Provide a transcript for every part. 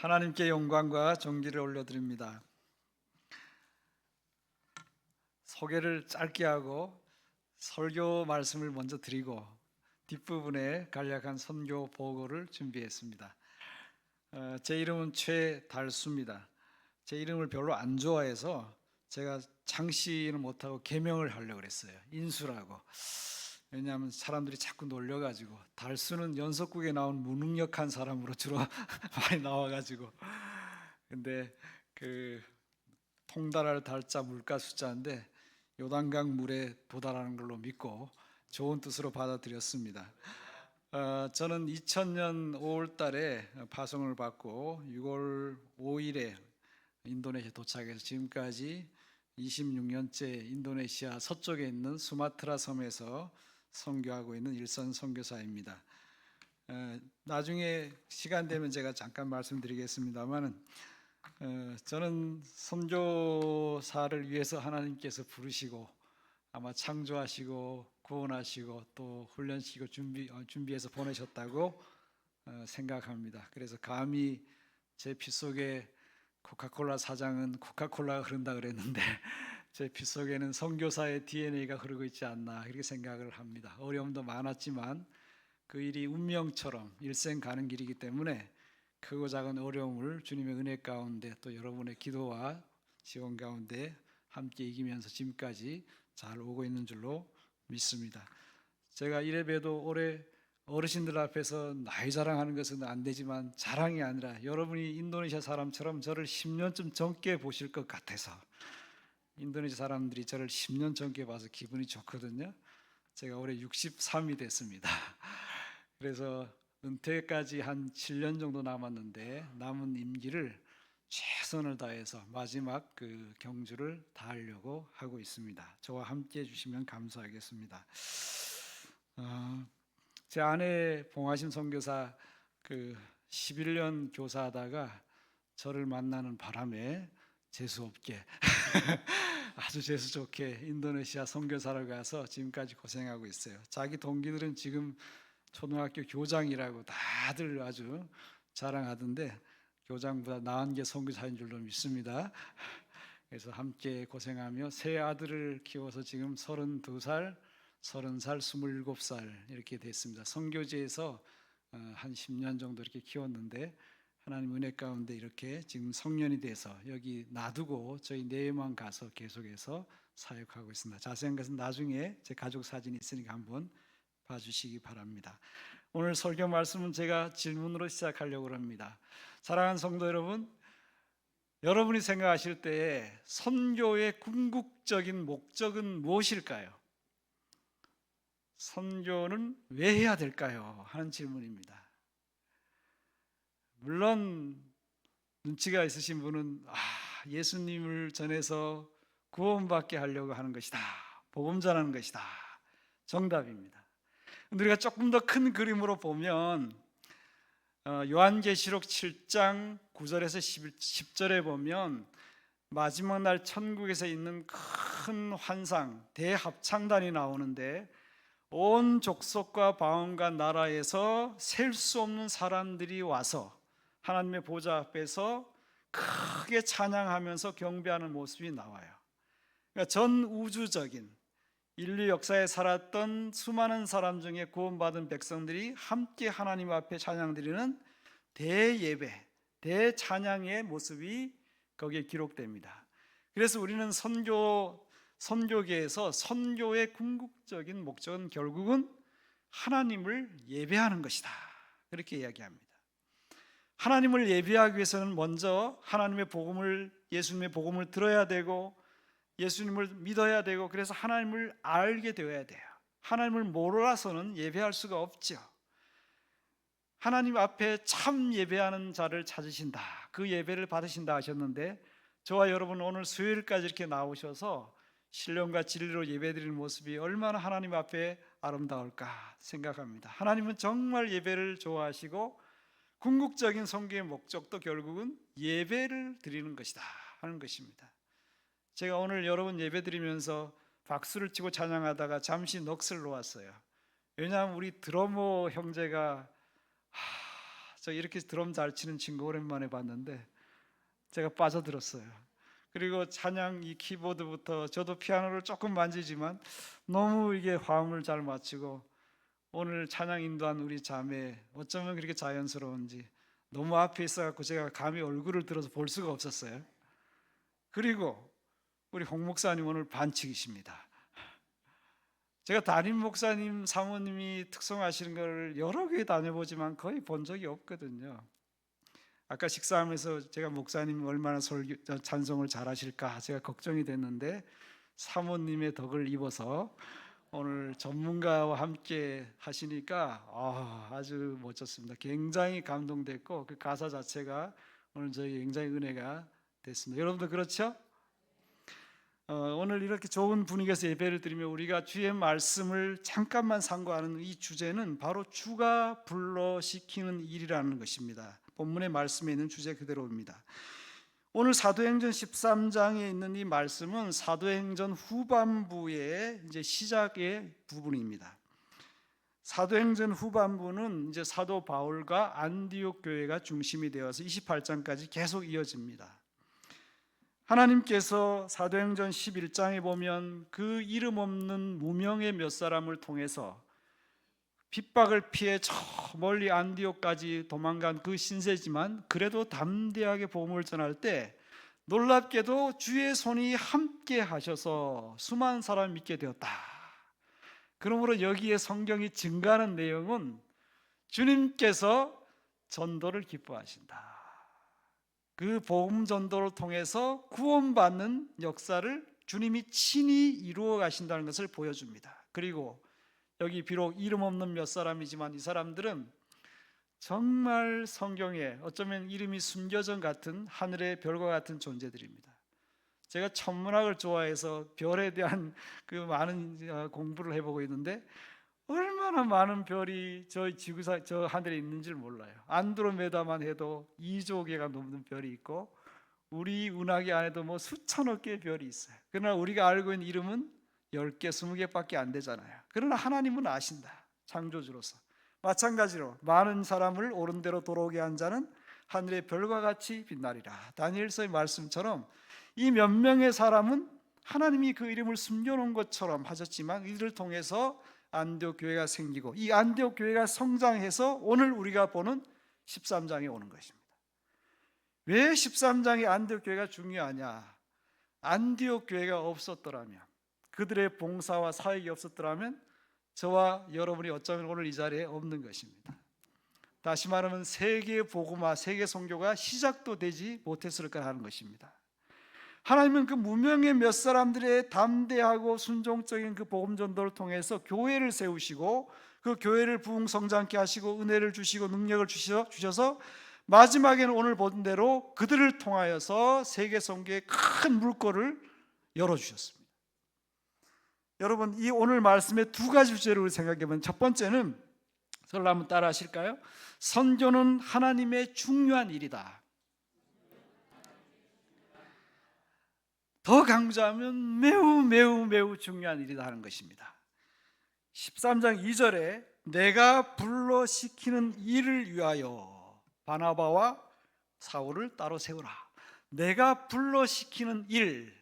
하나님께 영광과 존귀를 올려드립니다. 소개를 짧게 하고 설교 말씀을 먼저 드리고 뒷부분에 간략한 선교 보고를 준비했습니다. 제 이름은 최달수입니다. 제 이름을 별로 안 좋아해서 제가 창씨는 못하고 개명을 하려고 그랬어요. 인수라고. 왜냐하면 사람들이 자꾸 놀려가지고 달수는 연속국에 나온 무능력한 사람으로 주로 많이 나와가지고, 근데 그 통달할 달자 물가 숫자인데 요단강 물에 도달하는 걸로 믿고 좋은 뜻으로 받아들였습니다. 저는 2000년 5월 달에 파송을 받고 6월 5일에 인도네시아 도착해서 지금까지 26년째 인도네시아 서쪽에 있는 수마트라 섬에서 선교하고 있는 일선 선교사입니다. 나중에 시간 되면 제가 잠깐 말씀드리겠습니다만, 저는 선교사를 위해서 하나님께서 부르시고 아마 창조하시고 구원하시고 또 훈련시키고 준비해서 보내셨다고 생각합니다. 그래서 감히 제 피 속에 코카콜라 사장은 코카콜라가 흐른다 그랬는데 제 피 속에는 선교사의 DNA가 흐르고 있지 않나 그렇게 생각을 합니다. 어려움도 많았지만 그 일이 운명처럼 일생 가는 길이기 때문에 크고 작은 어려움을 주님의 은혜 가운데 또 여러분의 기도와 지원 가운데 함께 이기면서 지금까지 잘 오고 있는 줄로 믿습니다. 제가 이래봬도 올해 어르신들 앞에서 나이 자랑하는 것은 안 되지만 자랑이 아니라 여러분이 인도네시아 사람처럼 저를 10년쯤 젊게 보실 것 같아서, 인도네시아 사람들이 저를 10년 젊게 봐서 기분이 좋거든요. 제가 올해 63이 됐습니다. 그래서 은퇴까지 한 7년 정도 남았는데 남은 임기를 최선을 다해서 마지막 그 경주를 다하려고 하고 있습니다. 저와 함께 해주시면 감사하겠습니다. 제 아내 봉하심 선교사 11년 교사하다가 저를 만나는 바람에 재수없게 아주 재수 좋게 인도네시아 선교사로 가서 지금까지 고생하고 있어요. 자기 동기들은 지금 초등학교 교장이라고 다들 아주 자랑하던데 교장보다 나은 게 선교사인 줄로 믿습니다. 그래서 함께 고생하며 세 아들을 키워서 지금 32살, 30살, 27살 이렇게 됐습니다. 선교지에서 한 10년 정도 이렇게 키웠는데 하나님 은혜 가운데 이렇게 지금 성년이 돼서 여기 놔두고 저희 네만 가서 계속해서 사역하고 있습니다. 자세한 것은 나중에 제 가족 사진이 있으니까 한번 봐주시기 바랍니다. 오늘 설교 말씀은 제가 질문으로 시작하려고 합니다. 사랑하는 성도 여러분, 여러분이 생각하실 때에 선교의 궁극적인 목적은 무엇일까요? 선교는 왜 해야 될까요? 하는 질문입니다. 물론 눈치가 있으신 분은 예수님을 전해서 구원받게 하려고 하는 것이다, 복음 전하는 것이다, 정답입니다. 우리가 조금 더 큰 그림으로 보면 요한계시록 7장 9절에서 10절에 보면 마지막 날 천국에서 있는 큰 환상 대합창단이 나오는데 온 족속과 방언과 나라에서 셀 수 없는 사람들이 와서 하나님의 보좌 앞에서 크게 찬양하면서 경배하는 모습이 나와요. 그러니까 전 우주적인 인류 역사에 살았던 수많은 사람 중에 구원받은 백성들이 함께 하나님 앞에 찬양드리는 대예배, 대찬양의 모습이 거기에 기록됩니다. 그래서 우리는 선교계에서 선교의 궁극적인 목적은 결국은 하나님을 예배하는 것이다, 그렇게 이야기합니다. 하나님을 예배하기 위해서는 먼저 하나님의 복음을, 예수님의 복음을 들어야 되고 예수님을 믿어야 되고, 그래서 하나님을 알게 되어야 돼요. 하나님을 몰라서는 예배할 수가 없죠. 하나님 앞에 참 예배하는 자를 찾으신다, 그 예배를 받으신다 하셨는데, 저와 여러분 오늘 수요일까지 이렇게 나오셔서 신령과 진리로 예배드리는 모습이 얼마나 하나님 앞에 아름다울까 생각합니다. 하나님은 정말 예배를 좋아하시고 궁극적인 선교의 목적도 결국은 예배를 드리는 것이다 하는 것입니다. 제가 오늘 여러분 예배드리면서 박수를 치고 찬양하다가 잠시 넋을 놓았어요. 왜냐하면 우리 드러머 형제가 저 이렇게 드럼 잘 치는 친구 오랜만에 봤는데 제가 빠져들었어요. 그리고 찬양 이 키보드부터 저도 피아노를 조금 만지지만 너무 이게 화음을 잘 맞추고 오늘 찬양 인도한 우리 자매 어쩌면 그렇게 자연스러운지 너무 앞에 있어갖고 제가 감히 얼굴을 들어서 볼 수가 없었어요. 그리고 우리 홍 목사님 오늘 반칙이십니다. 제가 담임 목사님 사모님이 특송하시는 걸 여러 개 다녀보지만 거의 본 적이 없거든요. 아까 식사하면서 제가 목사님 얼마나 찬송을 잘하실까 제가 걱정이 됐는데 사모님의 덕을 입어서 오늘 전문가와 함께 하시니까 아주 멋졌습니다. 굉장히 감동됐고 그 가사 자체가 오늘 저희 굉장히 은혜가 됐습니다. 여러분도 그렇죠? 오늘 이렇게 좋은 분위기에서 예배를 드리며 우리가 주의 말씀을 잠깐만 상고하는 이 주제는 바로 주가 불러시키는 일이라는 것입니다. 본문의 말씀에 있는 주제 그대로입니다. 오늘 사도행전 13장에 있는 이 말씀은 사도행전 후반부의 이제 시작의 부분입니다. 사도행전 후반부는 이제 사도 바울과 안디옥 교회가 중심이 되어서 28장까지 계속 이어집니다. 하나님께서 사도행전 11장에 보면 그 이름 없는 무명의 몇 사람을 통해서 핍박을 피해 저 멀리 안디옥까지 도망간 그 신세지만 그래도 담대하게 복음을 전할 때 놀랍게도 주의 손이 함께 하셔서 수많은 사람이 믿게 되었다. 그러므로 여기에 성경이 증가하는 내용은 주님께서 전도를 기뻐하신다. 그 복음 전도를 통해서 구원받는 역사를 주님이 친히 이루어 가신다는 것을 보여줍니다. 그리고 여기 비록 이름 없는 몇 사람이지만 이 사람들은 정말 성경에 어쩌면 이름이 숨겨진 같은 하늘의 별과 같은 존재들입니다. 제가 천문학을 좋아해서 별에 대한 그 많은 공부를 해보고 있는데 얼마나 많은 별이 저 지구상 저 하늘에 있는지를 몰라요. 안드로메다만 해도 2조 개가 넘는 별이 있고 우리 은하계 안에도 뭐 수천억 개의 별이 있어요. 그러나 우리가 알고 있는 이름은 10개, 20개밖에 안 되잖아요. 그러나 하나님은 아신다. 창조주로서. 마찬가지로 많은 사람을 옳은 대로 돌아오게 한 자는 하늘의 별과 같이 빛나리라. 다니엘서의 말씀처럼 이 몇 명의 사람은 하나님이 그 이름을 숨겨놓은 것처럼 하셨지만 이들을 통해서 안디옥 교회가 생기고 이 안디옥 교회가 성장해서 오늘 우리가 보는 13장에 오는 것입니다. 왜 13장의 안디옥 교회가 중요하냐? 안디옥 교회가 없었더라면, 그들의 봉사와 사역이 없었더라면 저와 여러분이 어쩌면 오늘 이 자리에 없는 것입니다. 다시 말하면 세계 복음화, 세계 선교가 시작도 되지 못했을까 하는 것입니다. 하나님은 그 무명의 몇 사람들의 담대하고 순종적인 그 복음 전도를 통해서 교회를 세우시고 그 교회를 부흥성장케 하시고 은혜를 주시고 능력을 주셔서 마지막에는 오늘 본 대로 그들을 통하여서 세계 선교의 큰 물꼬를 열어주셨습니다. 여러분, 이 오늘 말씀의 두 가지 주제를 생각해보면 첫 번째는 저를 한번 따라 하실까요? 선교는 하나님의 중요한 일이다. 더 강조하면 매우 중요한 일이다 하는 것입니다. 13장 2절에 내가 불러시키는 일을 위하여 바나바와 사울을 따로 세우라. 내가 불러시키는 일,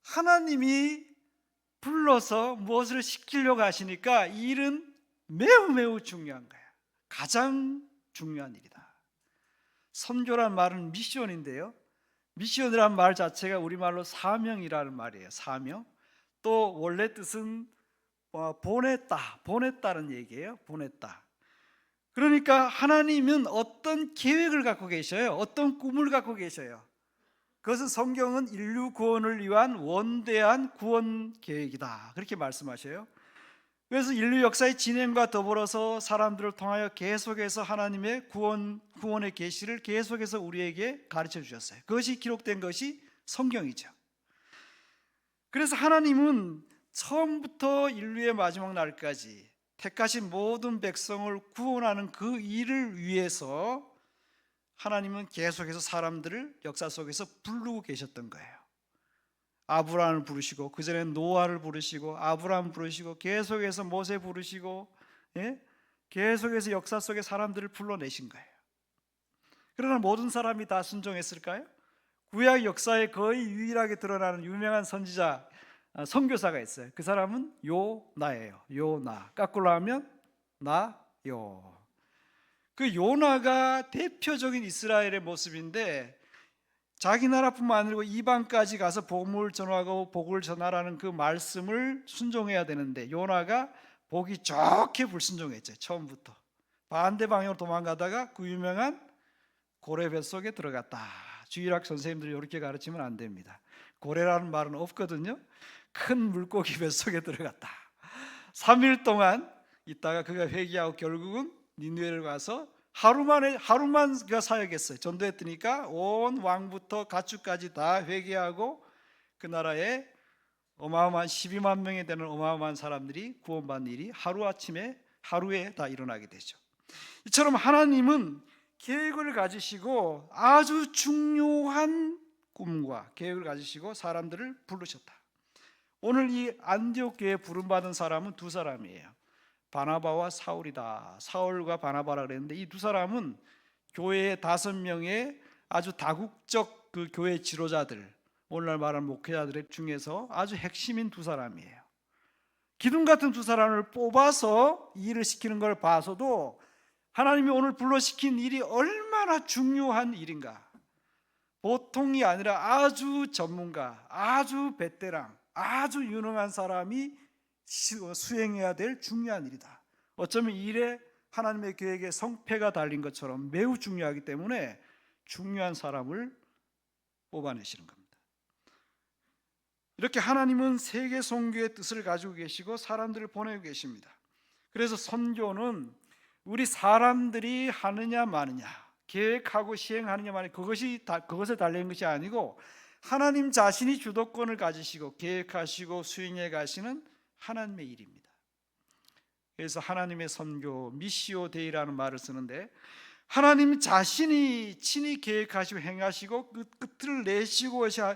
하나님이 불러서 무엇을 시키려고 하시니까 이 일은 매우 중요한 거예요. 가장 중요한 일이다. 선교란 말은 미션인데요, 미션이란 말 자체가 우리말로 사명이라는 말이에요. 사명. 또 원래 뜻은 보냈다는 얘기예요. 보냈다. 그러니까 하나님은 어떤 계획을 갖고 계셔요. 어떤 꿈을 갖고 계셔요. 그것은 성경은 인류 구원을 위한 원대한 구원 계획이다, 그렇게 말씀하셔요. 그래서 인류 역사의 진행과 더불어서 사람들을 통하여 계속해서 하나님의 구원의 계시를 계속해서 우리에게 가르쳐 주셨어요. 그것이 기록된 것이 성경이죠. 그래서 하나님은 처음부터 인류의 마지막 날까지 택하신 모든 백성을 구원하는 그 일을 위해서 하나님은 계속해서 사람들을 역사 속에서 부르고 계셨던 거예요. 아브라함을 부르시고 그 전에 노아를 부르시고 아브라함 부르시고 계속해서 모세 부르시고 계속해서 역사 속에 사람들을 불러내신 거예요. 그러나 모든 사람이 다 순종했을까요? 구약 역사에 거의 유일하게 드러나는 유명한 선지자, 선교사가 있어요. 그 사람은 요나예요. 요나. 거꾸로 하면 나요. 그 요나가 대표적인 이스라엘의 모습인데, 자기 나라뿐만 아니고 이방까지 가서 복음을 전하고 복을 전하라는 그 말씀을 순종해야 되는데, 요나가 보기 좋게 불순종했죠. 처음부터 반대 방향으로 도망가다가 그 유명한 고래 뱃속에 들어갔다. 주일학 선생님들이 이렇게 가르치면 안 됩니다. 고래라는 말은 없거든요. 큰 물고기 뱃속에 들어갔다. 3일 동안 있다가 그가 회개하고 결국은 니느웨를 가서 하루만 그가 사역했어요. 전도했더니까 온 왕부터 가축까지 다 회개하고 그 나라에 어마어마한 12만 명이 되는 어마어마한 사람들이 구원받는 일이 하루에 다 일어나게 되죠. 이처럼 하나님은 계획을 가지시고 아주 중요한 꿈과 계획을 가지시고 사람들을 부르셨다. 오늘 이 안디옥 교회에 부름받은 사람은 두 사람이에요. 바나바와 사울이다. 사울과 바나바라 그랬는데 이 두 사람은 교회의 5명의 아주 다국적 그 교회 지도자들, 오늘날 말하는 목회자들 중에서 아주 핵심인 두 사람이에요. 기둥 같은 두 사람을 뽑아서 일을 시키는 걸 봐서도 하나님이 오늘 불러시킨 일이 얼마나 중요한 일인가. 보통이 아니라 아주 전문가, 아주 베테랑, 아주 유능한 사람이 수행해야 될 중요한 일이다. 어쩌면 이 일에 하나님의 계획에 성패가 달린 것처럼 매우 중요하기 때문에 중요한 사람을 뽑아내시는 겁니다. 이렇게 하나님은 세계 선교의 뜻을 가지고 계시고 사람들을 보내고 계십니다. 그래서 선교는 우리 사람들이 하느냐 마느냐, 계획하고 시행하느냐 마느냐, 그것에 달린 것이 아니고 하나님 자신이 주도권을 가지시고 계획하시고 수행해 가시는 하나님의 일입니다. 그래서 하나님의 선교, 미시오 데이라는 말을 쓰는데, 하나님 자신이 친히 계획하시고 행하시고 그 끝을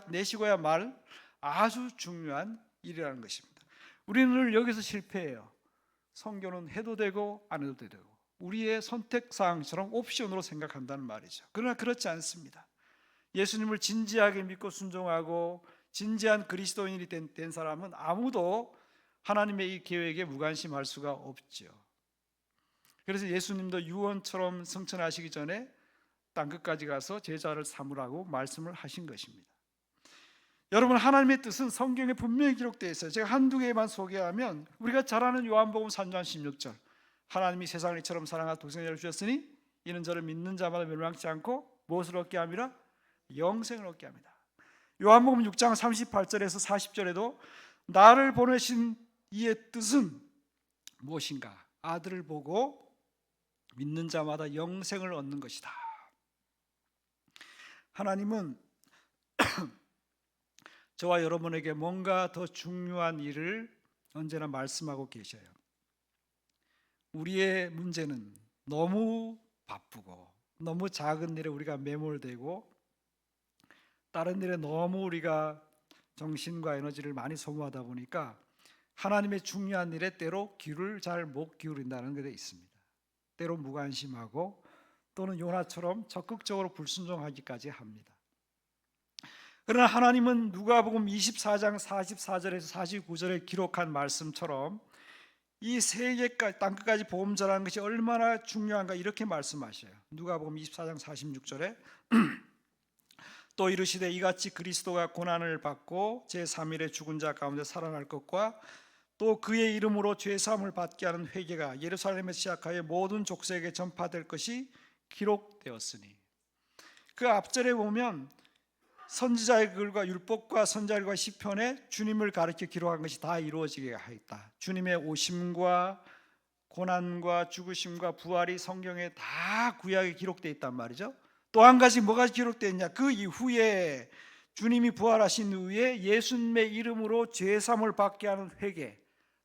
내시고야 말 아주 중요한 일이라는 것입니다. 우리는 늘 여기서 실패해요. 선교는 해도 되고 안 해도 되고 우리의 선택사항처럼 옵션으로 생각한다는 말이죠. 그러나 그렇지 않습니다. 예수님을 진지하게 믿고 순종하고 진지한 그리스도인이 된 사람은 아무도 하나님의 이 계획에 무관심할 수가 없죠. 그래서 예수님도 유언처럼 승천하시기 전에 땅끝까지 가서 제자를 삼으라고 말씀을 하신 것입니다. 여러분, 하나님의 뜻은 성경에 분명히 기록되어 있어요. 제가 한두 개만 소개하면, 우리가 잘 아는 요한복음 3장 16절, 하나님이 세상을 이처럼 사랑하사 독생자를 주셨으니 이는 저를 믿는 자마다 멸망치 않고 무엇을 얻게 함이라? 영생을 얻게 합니다. 요한복음 6장 38절에서 40절에도 나를 보내신 이의 뜻은 무엇인가? 아들을 보고 믿는 자마다 영생을 얻는 것이다. 하나님은 저와 여러분에게 뭔가 더 중요한 일을 언제나 말씀하고 계셔요. 우리의 문제는 너무 바쁘고 너무 작은 일에 우리가 매몰되고 다른 일에 너무 우리가 정신과 에너지를 많이 소모하다 보니까 하나님의 중요한 일에 때로 귀를 잘 못 기울인다는 것에 있습니다. 때로 무관심하고 또는 요나처럼 적극적으로 불순종하기까지 합니다. 그러나 하나님은 누가복음 24장 44절에서 49절에 기록한 말씀처럼 이 세계까지 땅끝까지 복음 전하는 것이 얼마나 중요한가 이렇게 말씀하셔요. 누가복음 24장 46절에 또 이르시되 이같이 그리스도가 고난을 받고 제3일에 죽은 자 가운데 살아날 것과 또 그의 이름으로 죄사함을 받게 하는 회개가 예루살렘에서 시작하여 모든 족속에게 전파될 것이 기록되었으니, 그 앞절에 보면 선지자의 글과 율법과 선지자들과 시편에 주님을 가르쳐 기록한 것이 다 이루어지게 하였다. 주님의 오심과 고난과 죽으심과 부활이 성경에 다 구약에 기록되어 있단 말이죠. 또 한 가지 뭐가 기록되어 있냐? 그 이후에 주님이 부활하신 후에 예수님의 이름으로 죄사함을 받게 하는 회개,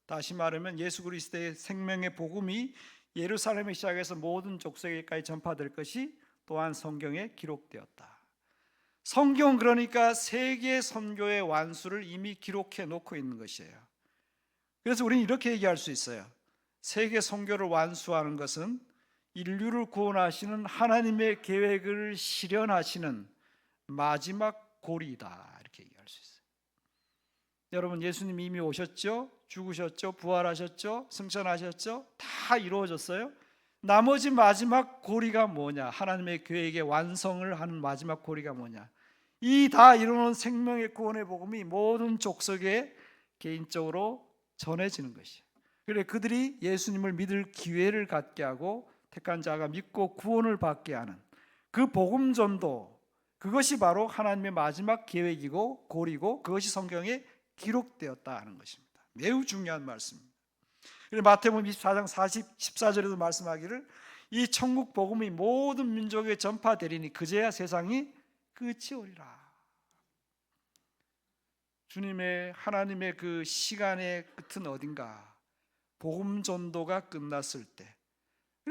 다시 말하면 예수 그리스도의 생명의 복음이 예루살렘에 시작해서 모든 족속에까지 전파될 것이 또한 성경에 기록되었다. 성경은 그러니까 세계 선교의 완수를 이미 기록해 놓고 있는 것이에요. 그래서 우리는 이렇게 얘기할 수 있어요. 세계 선교를 완수하는 것은 인류를 구원하시는 하나님의 계획을 실현하시는 마지막 고리이다, 이렇게 얘기할 수 있어요. 여러분, 예수님 이미 오셨죠? 죽으셨죠? 부활하셨죠? 승천하셨죠? 다 이루어졌어요. 나머지 마지막 고리가 뭐냐? 하나님의 계획의 완성을 하는 마지막 고리가 뭐냐? 이 다 이루는 생명의 구원의 복음이 모든 족속에 개인적으로 전해지는 것이에요. 그래 그들이 예수님을 믿을 기회를 갖게 하고 택한 자가 믿고 구원을 받게 하는 그 복음 전도, 그것이 바로 하나님의 마지막 계획이고 고리고 그것이 성경에 기록되었다 하는 것입니다. 매우 중요한 말씀입니다. 마태복음 24장 14절에도 말씀하기를 이 천국 복음이 모든 민족에 전파되리니 그제야 세상이 끝이 오리라. 주님의 하나님의 그 시간의 끝은 어딘가? 복음 전도가 끝났을 때.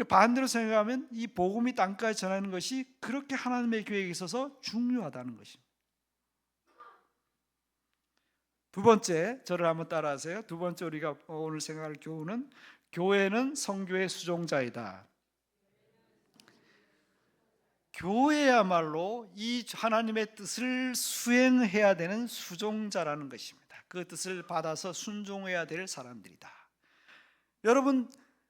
반대로 생각하면 이 복음이 땅까지 전하는 것이 그렇게 하나님의 계획에 있어서 중요하다는 것입니다. 두 번째, 저를 한번 따라하세요. 두 번째 우리가 오늘 생각할 교훈은 교회는 성교의 수종자이다. 교회야말로 이 하나님의 뜻을 수행해야 되는 수종자라는 것입니다. 그 뜻을 받아서 순종해야 될 사람들이다. 여러분,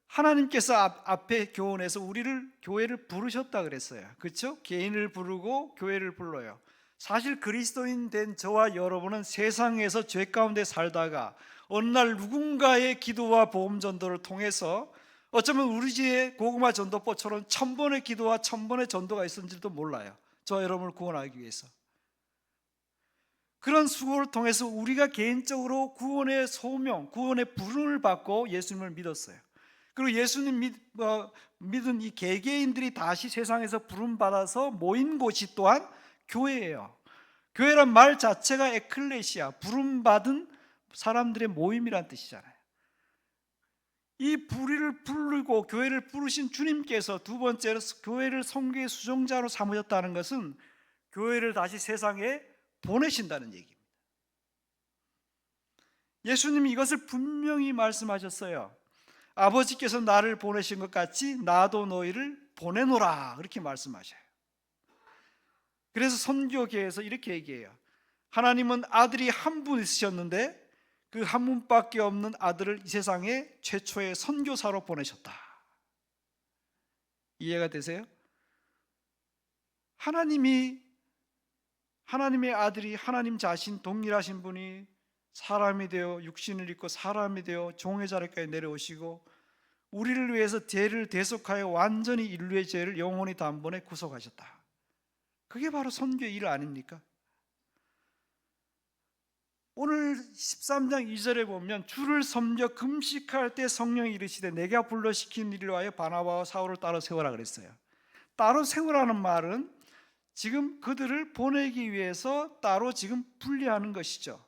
하나님께서 앞에 교훈에서 우리를 교회를 부르셨다 그랬어요. 그렇죠? 개인을 부르고 교회를 불러요. 사실 그리스도인 된 저와 여러분은 세상에서 죄 가운데 살다가 어느 날 누군가의 기도와 복음 전도를 통해서 어쩌면 우리 집에 고구마 전도법처럼 1000번의 기도와 1000번의 전도가 있었는지도 몰라요. 저와 여러분을 구원하기 위해서. 그런 수고를 통해서 우리가 개인적으로 구원의 소명, 구원의 부름을 받고 예수님을 믿었어요. 그리고 예수님 믿은 이 개개인들이 다시 세상에서 부름받아서 모인 곳이 또한 교회예요. 교회란 말 자체가 에클레시아, 부름받은 사람들의 모임이란 뜻이잖아요. 이 부리를 부르고 교회를 부르신 주님께서 두 번째로 교회를 성교의 수종자로 삼으셨다는 것은 교회를 다시 세상에 보내신다는 얘기입니다. 예수님이 이것을 분명히 말씀하셨어요. 아버지께서 나를 보내신 것 같이 나도 너희를 보내노라, 그렇게 말씀하셔요. 그래서 선교계에서 이렇게 얘기해요. 하나님은 아들이 한 분 있으셨는데 그 한 분밖에 없는 아들을 이 세상에 최초의 선교사로 보내셨다. 이해가 되세요? 하나님의 아들이 하나님 자신 동일하신 분이 사람이 되어 육신을 입고 사람이 되어 종의 자리까지 내려오시고 우리를 위해서 죄를 대속하여 완전히 인류의 죄를 영원히 단번에 구속하셨다. 그게 바로 선교의 일 아닙니까? 오늘 13장 2절에 보면 주를 섬겨 금식할 때 성령이 이르시되 내가 불러시킨 이를 위하여 바나바와 사울을 따로 세워라 그랬어요. 따로 세우라는 말은 지금 그들을 보내기 위해서 따로 지금 분리하는 것이죠.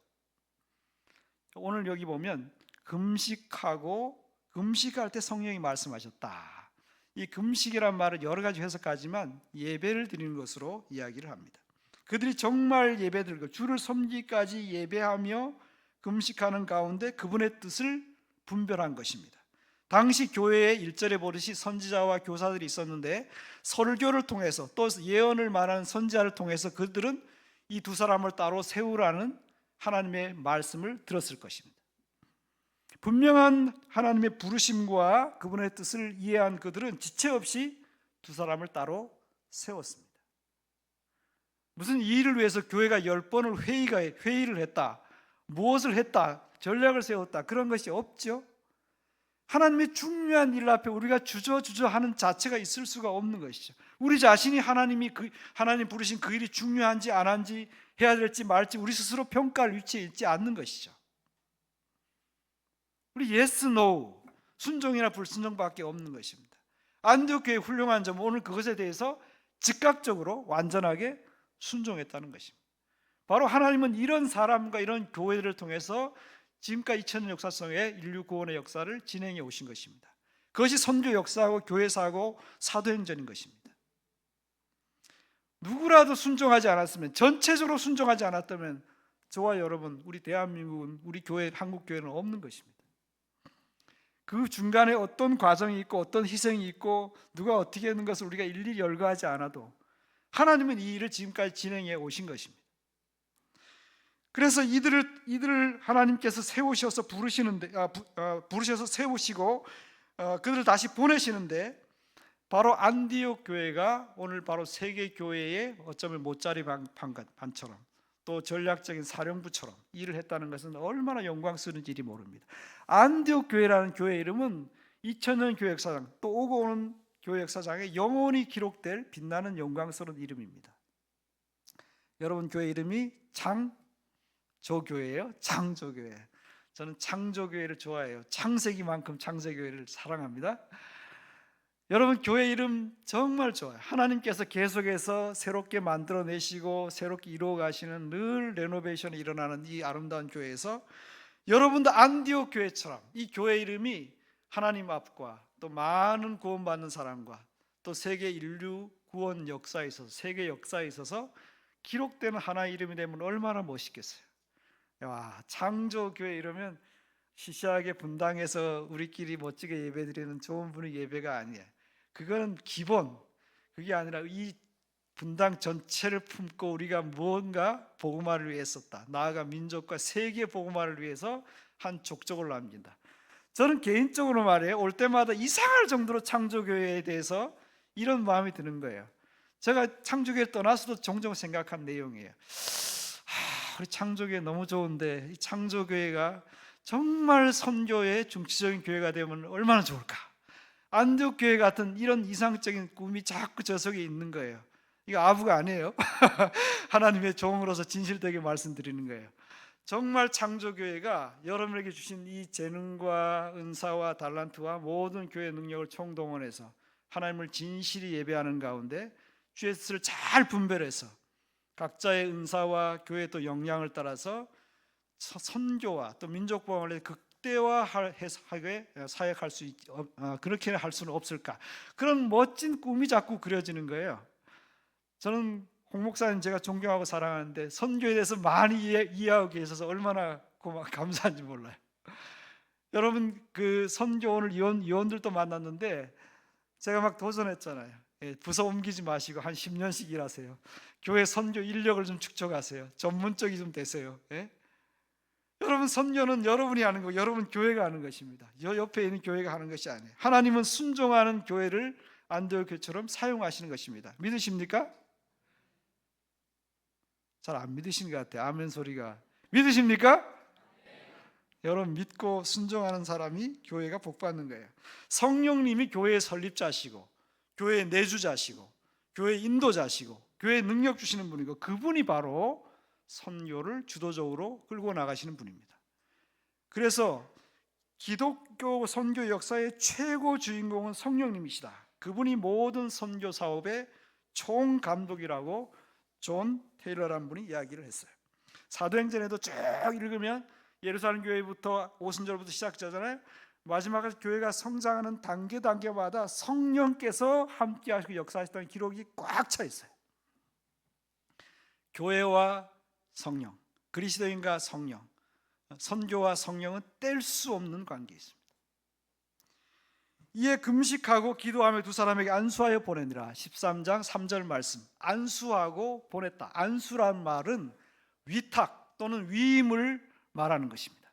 오늘 여기 보면 금식할 때 성령이 말씀하셨다. 이 금식이란 말은 여러 가지 해석하지만 예배를 드리는 것으로 이야기를 합니다. 그들이 정말 예배드리고 주를 섬기기까지 예배하며 금식하는 가운데 그분의 뜻을 분별한 것입니다. 당시 교회의 일절에 보듯이 선지자와 교사들이 있었는데 설교를 통해서 또 예언을 말하는 선지자를 통해서 그들은 이 두 사람을 따로 세우라는 하나님의 말씀을 들었을 것입니다. 분명한 하나님의 부르심과 그분의 뜻을 이해한 그들은 지체 없이 두 사람을 따로 세웠습니다. 무슨 이 일을 위해서 교회가 10번을 회의를 했다, 무엇을 했다, 전략을 세웠다, 그런 것이 없죠. 하나님의 중요한 일 앞에 우리가 주저하는 자체가 있을 수가 없는 것이죠. 우리 자신이 하나님 부르신 그 일이 중요한지 안 한지 해야 될지 말지 우리 스스로 평가할 위치에 있지 않는 것이죠. 우리 yes, no, 순종이나 불순종밖에 없는 것입니다. 안디옥 교회의 훌륭한 점은 오늘 그것에 대해서 즉각적으로 완전하게 순종했다는 것입니다. 바로 하나님은 이런 사람과 이런 교회들을 통해서 지금까지 2000년 역사 속에 인류 구원의 역사를 진행해 오신 것입니다. 그것이 선교 역사하고 교회사하고 사도행전인 것입니다. 누구라도 순종하지 않았으면, 전체적으로 순종하지 않았다면 저와 여러분, 우리 대한민국은, 우리 교회, 한국 교회는 없는 것입니다. 그 중간에 어떤 과정이 있고 어떤 희생이 있고 누가 어떻게 하는 것을 우리가 일일이 열거하지 않아도 하나님은 이 일을 지금까지 진행해 오신 것입니다. 그래서 이들을 하나님께서 세우셔서 부르셔서 세우시고 그들을 다시 보내시는데, 바로 안디옥 교회가 오늘 바로 세계 교회의 어쩌면 못자리 반처럼 또 전략적인 사령부처럼 일을 했다는 것은 얼마나 영광스러운 일이 모릅니다. 안디옥 교회라는 교회 이름은 2000년 교회 역사상 또 오고 오는 교회 역사상에 영원히 기록될 빛나는 영광스러운 이름입니다. 여러분, 교회 이름이 창조교회예요. 창조교회. 저는 창조교회를 좋아해요. 창세기만큼 창세교회를 사랑합니다. 여러분, 교회 이름 정말 좋아요. 하나님께서 계속해서 새롭게 만들어내시고 새롭게 이루어 가시는, 늘 레노베이션이 일어나는 이 아름다운 교회에서 여러분도 안디옥 교회처럼 이 교회 이름이 하나님 앞과 또 많은 구원받는 사람과 또 세계 인류 구원 역사에 있어서, 세계 역사에 있어서 기록되는 하나의 이름이 되면 얼마나 멋있겠어요. 와, 창조교회 이러면 시시하게 분당에서 우리끼리 멋지게 예배드리는 좋은 분위기 예배가 아니에요. 그거는 기본. 그게 아니라 이 분당 전체를 품고 우리가 무언가 복음화를 위해 썼다. 나아가 민족과 세계 복음화를 위해서 한 족적을 남긴다. 저는 개인적으로 말해요, 올 때마다 이상할 정도로 창조교회에 대해서 이런 마음이 드는 거예요. 제가 창조교회를 떠나서도 종종 생각한 내용이에요. 우리 창조교회 너무 좋은데 이 창조교회가 정말 선교의 중추적인 교회가 되면 얼마나 좋을까. 안디옥 교회 같은 이런 이상적인 꿈이 자꾸 저 속에 있는 거예요. 이거 아부가 아니에요. 하나님의 종으로서 진실되게 말씀드리는 거예요. 정말 창조교회가 여러분에게 주신 이 재능과 은사와 달란트와 모든 교회 능력을 총동원해서 하나님을 진실히 예배하는 가운데 주의 뜻을 잘 분별해서 각자의 은사와 교회의 또 역량을 따라서 선교와 또 민족복음을 위해 극대화하게 사역할 수 그렇게 할 수는 없을까. 그런 멋진 꿈이 자꾸 그려지는 거예요. 저는 홍 목사님 제가 존경하고 사랑하는데 선교에 대해서 많이 이해하고 계셔서 얼마나 감사한지 몰라요. 여러분, 그 선교 오늘 위원들도 만났는데 제가 막 도전했잖아요. 부서 옮기지 마시고 한 10년씩 일하세요. 교회 선교 인력을 좀 축적하세요. 전문적이 좀 되세요. 여러분, 선교는 여러분이 하는 거, 여러분 교회가 하는 것입니다. 옆에 있는 교회가 하는 것이 아니에요. 하나님은 순종하는 교회를 안디옥 교회처럼 사용하시는 것입니다. 믿으십니까? 잘 안 믿으시는 것 같아요. 아멘 소리가. 믿으십니까? 여러분, 믿고 순종하는 사람이 교회가 복받는 거예요. 성령님이 교회의 설립자시고 교회의 내주자시고 교회의 인도자시고 교회의 능력 주시는 분이고, 그분이 바로 선교를 주도적으로 끌고 나가시는 분입니다. 그래서 기독교 선교 역사의 최고 주인공은 성령님이시다. 그분이 모든 선교 사업의 총감독이라고 존 테일러라는 분이 이야기를 했어요. 사도행전에도 쭉 읽으면 예루살렘 교회부터 오순절부터 시작되잖아요. 마지막에 교회가 성장하는 단계마다 성령께서 함께 하시고 역사하셨다는 기록이 꽉 차 있어요. 교회와 성령, 그리스도인과 성령, 선교와 성령은 뗄 수 없는 관계에 있습니다. 이에 금식하고 기도하며 두 사람에게 안수하여 보내니라. 13장 3절 말씀. 안수하고 보냈다. 안수란 말은 위탁 또는 위임을 말하는 것입니다.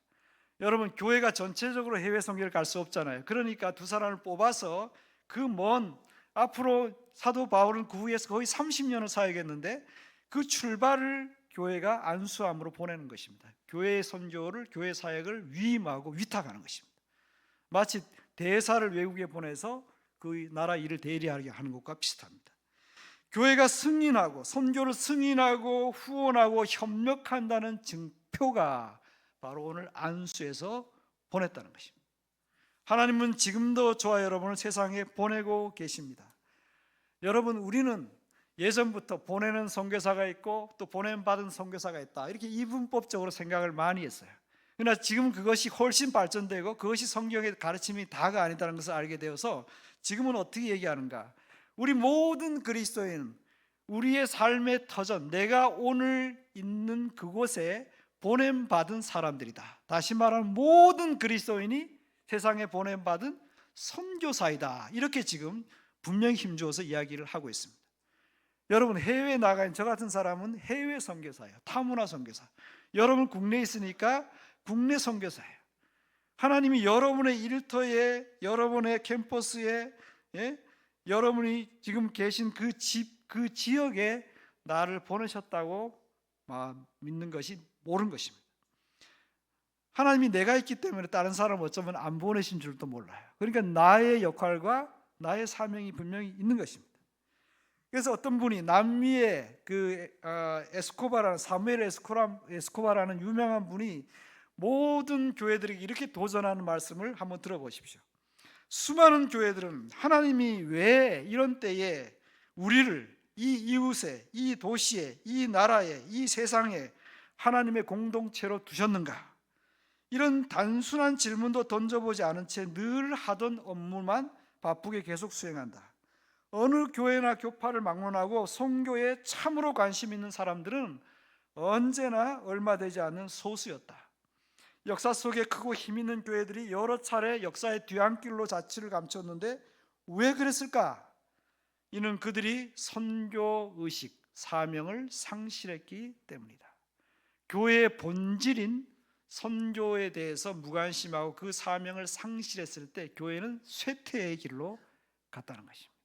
여러분, 교회가 전체적으로 해외 선교를 갈 수 없잖아요. 그러니까 두 사람을 뽑아서 그 먼, 앞으로 사도 바울은 그 후에서 거의 30년을 사역했는데 그 출발을 교회가 안수함으로 보내는 것입니다. 교회의 선교를, 교회 사역을 위임하고 위탁하는 것입니다. 마치 대사를 외국에 보내서 그 나라 일을 대리하게 하는 것과 비슷합니다. 교회가 승인하고 선교를 승인하고 후원하고 협력한다는 증표가 바로 오늘 안수에서 보냈다는 것입니다. 하나님은 지금도 저와 여러분을 세상에 보내고 계십니다. 여러분, 우리는 예전부터 보내는 선교사가 있고 또 보냄받은 선교사가 있다, 이렇게 이분법적으로 생각을 많이 했어요. 그러나 지금 그것이 훨씬 발전되고 그것이 성경의 가르침이 다가 아니다는 것을 알게 되어서 지금은 어떻게 얘기하는가? 우리 모든 그리스도인, 우리의 삶의 터전, 내가 오늘 있는 그곳에 보냄받은 사람들이다. 다시 말하면 모든 그리스도인이 세상에 보냄받은 선교사이다. 이렇게 지금 분명히 힘주어서 이야기를 하고 있습니다. 여러분, 해외에 나가 있는 저 같은 사람은 해외 선교사예요. 타문화 선교사. 여러분 국내에 있으니까 국내 선교사예요. 하나님이 여러분의 일터에, 여러분의 캠퍼스에, 여러분이 지금 계신 그 집, 그 지역에 나를 보내셨다고 믿는 것이 옳은 것입니다. 하나님이 내가 있기 때문에 다른 사람 어쩌면 안 보내신 줄도 몰라요. 그러니까 나의 역할과 나의 사명이 분명히 있는 것입니다. 그래서 어떤 분이 남미의 에스코바라는 사무엘 에스코바라는 유명한 분이 모든 교회들에게 이렇게 도전하는 말씀을 한번 들어보십시오. 수많은 교회들은 하나님이 왜 이런 때에 우리를 이 이웃에, 이 도시에, 이 나라에, 이 세상에 하나님의 공동체로 두셨는가? 이런 단순한 질문도 던져보지 않은 채 늘 하던 업무만 바쁘게 계속 수행한다. 어느 교회나 교파를 막론하고 선교에 참으로 관심 있는 사람들은 언제나 얼마 되지 않는 소수였다. 역사 속에 크고 힘 있는 교회들이 여러 차례 역사의 뒤안길로 자취를 감췄는데 왜 그랬을까? 이는 그들이 선교의식, 사명을 상실했기 때문이다. 교회의 본질인 선교에 대해서 무관심하고 그 사명을 상실했을 때 교회는 쇠퇴의 길로 갔다는 것입니다.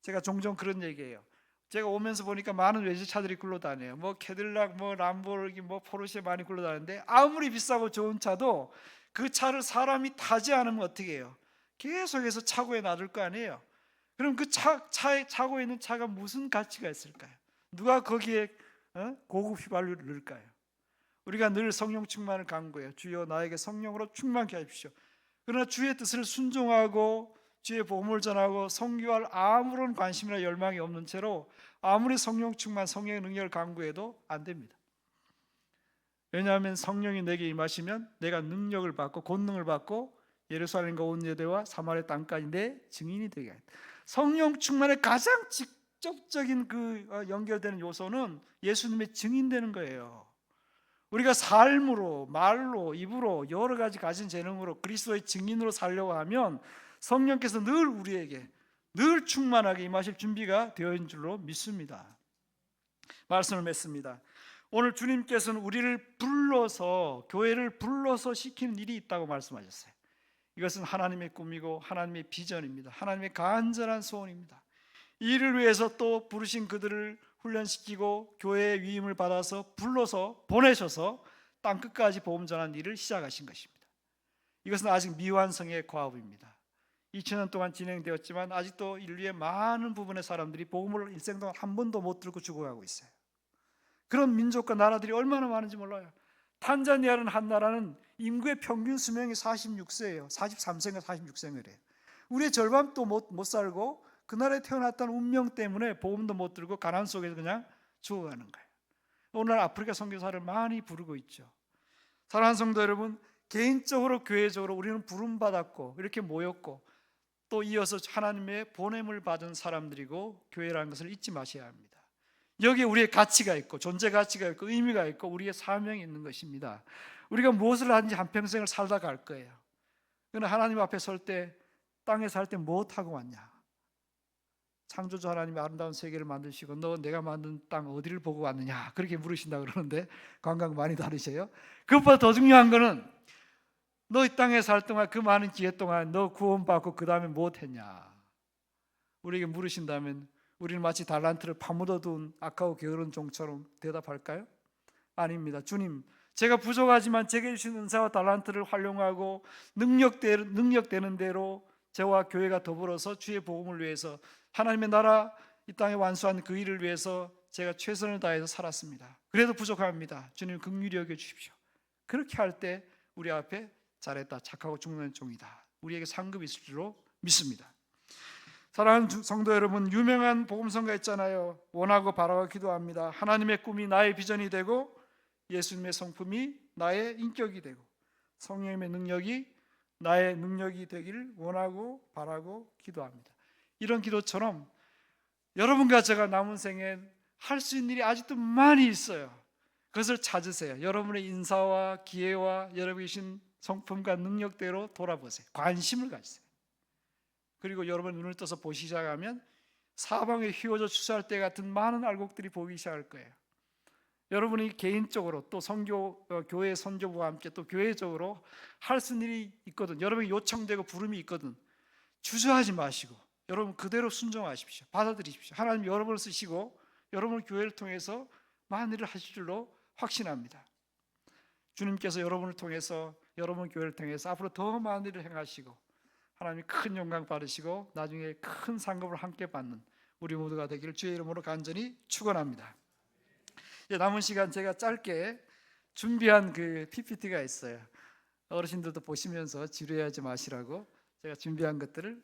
제가 종종 그런 얘기해요. 제가 오면서 보니까 많은 외제차들이 굴러다녀요. 뭐 캐딜락, 뭐 람보르기, 뭐 포르쉐 많이 굴러다니는데 아무리 비싸고 좋은 차도 그 차를 사람이 타지 않으면 어떻게 해요? 계속해서 차고에 놔둘 거 아니에요. 그럼 그 차에 차고에 있는 차가 무슨 가치가 있을까요? 누가 거기에 고급 휘발유를 넣을까요? 우리가 늘 성령 충만을 간구해요. 주여 나에게 성령으로 충만케 하십시오. 그러나 주의 뜻을 순종하고 주의 복음을 전하고 선교할 아무런 관심이나 열망이 없는 채로 아무리 성령 충만, 성령의 능력을 간구해도 안 됩니다. 왜냐하면 성령이 내게 임하시면 내가 능력을 받고 권능을 받고 예루살렘과 온 유대와 사마리아 땅까지 내 증인이 되게 하겠다. 성령 충만의 가장 직접적인 연결되는 요소는 예수님의 증인되는 거예요. 우리가 삶으로, 말로, 입으로 여러 가지 가진 재능으로 그리스도의 증인으로 살려고 하면 성령께서 늘 우리에게 늘 충만하게 임하실 준비가 되어 있는 줄로 믿습니다. 말씀을 맺습니다. 오늘 주님께서는 우리를 불러서, 교회를 불러서 시키는 일이 있다고 말씀하셨어요. 이것은 하나님의 꿈이고 하나님의 비전입니다. 하나님의 간절한 소원입니다. 이 일을 위해서 또 부르신 그들을 훈련시키고 교회의 위임을 받아서 불러서 보내셔서 땅끝까지 복음 전하는 일을 시작하신 것입니다. 이것은 아직 미완성의 과업입니다. 2000년 동안 진행되었지만 아직도 인류의 많은 부분의 사람들이 복음을 일생 동안 한 번도 못 들고 죽어가고 있어요. 그런 민족과 나라들이 얼마나 많은지 몰라요. 탄자니아라는 한 나라는 인구의 평균 수명이 46세예요. 43세인가 46세래요. 우리의 절반도 못 살고 그 나라에 태어났다는 운명 때문에 복음도 못 들고 가난 속에서 그냥 죽어가는 거예요. 오늘 아프리카 선교사를 많이 부르고 있죠. 사랑하는 성도 여러분, 개인적으로 교회적으로 우리는 부름받았고 이렇게 모였고 또 이어서 하나님의 보냄을 받은 사람들이고 교회라는 것을 잊지 마셔야 합니다. 여기에 우리의 가치가 있고 존재 가치가 있고 의미가 있고 우리의 사명이 있는 것입니다. 우리가 무엇을 하든지 한평생을 살다 갈 거예요. 그러나 하나님 앞에 설 때, 땅에 살 때 무엇하고 왔냐? 창조주 하나님이 아름다운 세계를 만드시고 너 내가 만든 땅 어디를 보고 왔느냐? 그렇게 물으신다 그러는데 감각 많이 다르세요. 그것보다 더 중요한 거는 너 이 땅에 살 동안 그 많은 기회 동안 너 구원받고 그 다음에 무엇했냐? 우리에게 물으신다면 우리는 마치 달란트를 파묻어둔 아까워 게으른 종처럼 대답할까요? 아닙니다. 주님, 제가 부족하지만 제게 주신 은사와 달란트를 활용하고 능력되는 대로 저와 교회가 더불어서 주의 복음을 위해서 하나님의 나라 이 땅에 완수한 그 일을 위해서 제가 최선을 다해서 살았습니다. 그래도 부족합니다. 주님 긍휼히 여겨 주십시오. 그렇게 할 때 우리 앞에 잘했다, 착하고 중요한 종이다, 우리에게 상급이 있을 줄로 믿습니다. 사랑하는 성도 여러분, 유명한 복음성가 있잖아요. 원하고 바라고 기도합니다. 하나님의 꿈이 나의 비전이 되고 예수님의 성품이 나의 인격이 되고 성령님의 능력이 나의 능력이 되기를 원하고 바라고 기도합니다. 이런 기도처럼 여러분과 제가 남은 생에 할 수 있는 일이 아직도 많이 있어요. 그것을 찾으세요. 여러분의 인사와 기회와 여러분이 계신 성품과 능력대로 돌아보세요. 관심을 가지세요. 그리고 여러분 눈을 떠서 보시기 시작하면 사방에 휘어져 추수할 때 같은 많은 알곡들이 보이기 시작할 거예요. 여러분이 개인적으로 또 교회 선교부와 함께 또 교회적으로 할 수 있는 일이 있거든. 여러분이 요청되고 부름이 있거든. 주저하지 마시고 여러분 그대로 순종하십시오. 받아들이십시오. 하나님 여러분을 쓰시고 여러분 교회를 통해서 많은 일을 하실 줄로 확신합니다. 주님께서 여러분을 통해서 여러분 교회를 통해서 앞으로 더 많은 일을 행하시고 하나님이 큰 영광 받으시고 나중에 큰 상급을 함께 받는 우리 모두가 되기를 주의 이름으로 간절히 축원합니다. 남은 시간 제가 짧게 준비한 그 PPT가 있어요. 어르신들도 보시면서 지루해하지 마시라고 제가 준비한 것들을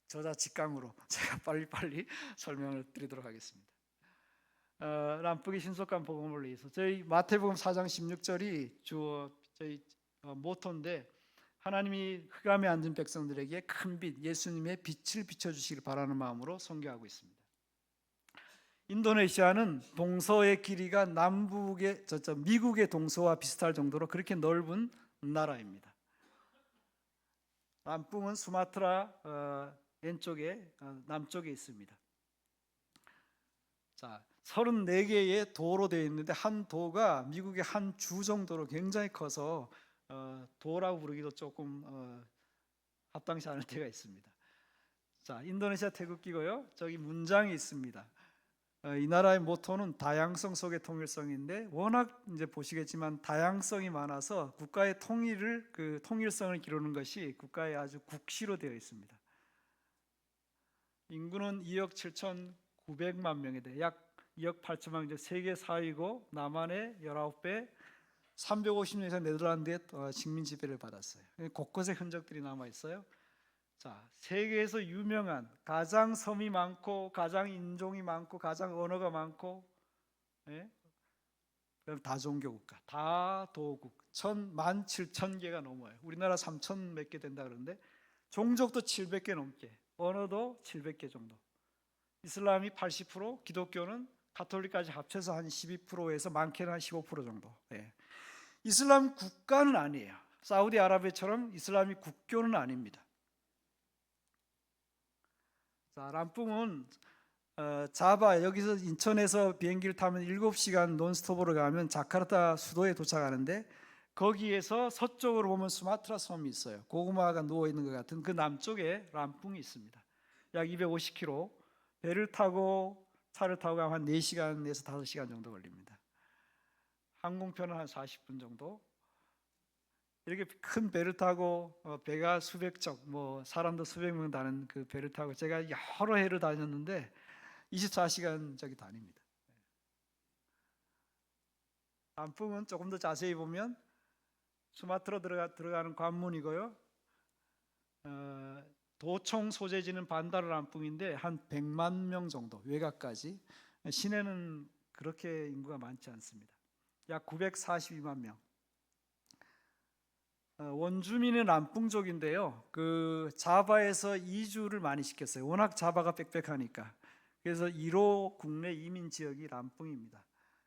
저자 직강으로 제가 빨리빨리 설명을 드리도록 하겠습니다. 람프기 신속한 복음을 위해서 저희 마태복음 4장 16절이 저희 모토인데 하나님이 흑암에 앉은 백성들에게 큰 빛, 예수님의 빛을 비춰주시길 바라는 마음으로 선교하고 있습니다. 인도네시아는 동서의 길이가 미국의 동서와 비슷할 정도로 그렇게 넓은 나라입니다. 람뿡은 수마트라 왼쪽에 남쪽에 있습니다. 자, 34개의 도로 되어 있는데 한 도가 미국의 한 주 정도로 굉장히 커서 도라고 부르기도 조금 합당치 않을 때가 있습니다. 자, 인도네시아 태극기고요. 저기 문장이 있습니다. 이 나라의 모토는 다양성 속의 통일성인데 워낙 이제 보시겠지만 다양성이 많아서 국가의 통일성을 기르는 것이 국가의 아주 국시로 되어 있습니다. 인구는 2억 7,900만 명에 대해 약 2억 8천만 명, 세계 4위고 남한의 19배, 350년 이상 네덜란드의 식민 지배를 받았어요. 곳곳에 흔적들이 남아 있어요. 자, 세계에서 유명한 가장 섬이 많고 가장 인종이 많고 가장 언어가 많고 다종교 국가, 다도국 17,000개가 넘어요. 우리나라 3,000 몇 개 된다 그러는데 종족도 700개 넘게, 언어도 700개 정도. 이슬람이 80%, 기독교는 가톨릭까지 합쳐서 한 12%에서 많게는 한 15% 정도. 이슬람 국가는 아니에요. 사우디아라비아처럼 이슬람이 국교는 아닙니다. 자, 람뿡은 자바, 여기서 인천에서 비행기를 타면 7시간 논스톱으로 가면 자카르타 수도에 도착하는데 거기에서 서쪽으로 보면 수마트라 섬이 있어요. 고구마가 누워있는 것 같은 그 남쪽에 람뿡이 있습니다. 약 250km, 배를 타고 차를 타고 가면 한 4시간에서 5시간 정도 걸립니다. 항공편은 한 40분 정도. 이렇게 큰 배를 타고 배가 수백 척, 사람도 수백 명 다는 그 배를 타고 제가 여러 해를 다녔는데 24시간 저기 다닙니다. 람뿡은 조금 더 자세히 보면 수마트라 들어가는 관문이고요. 도청 소재지는 반다르 람뿡인데 한 100만 명 정도 외곽까지. 시내는 그렇게 인구가 많지 않습니다. 약 942만 명. 원주민은 람뿡족인데요. 그 자바에서 이주를 많이 시켰어요. 워낙 자바가 빽빽하니까. 그래서 1호 국내 이민 지역이 람뿡입니다.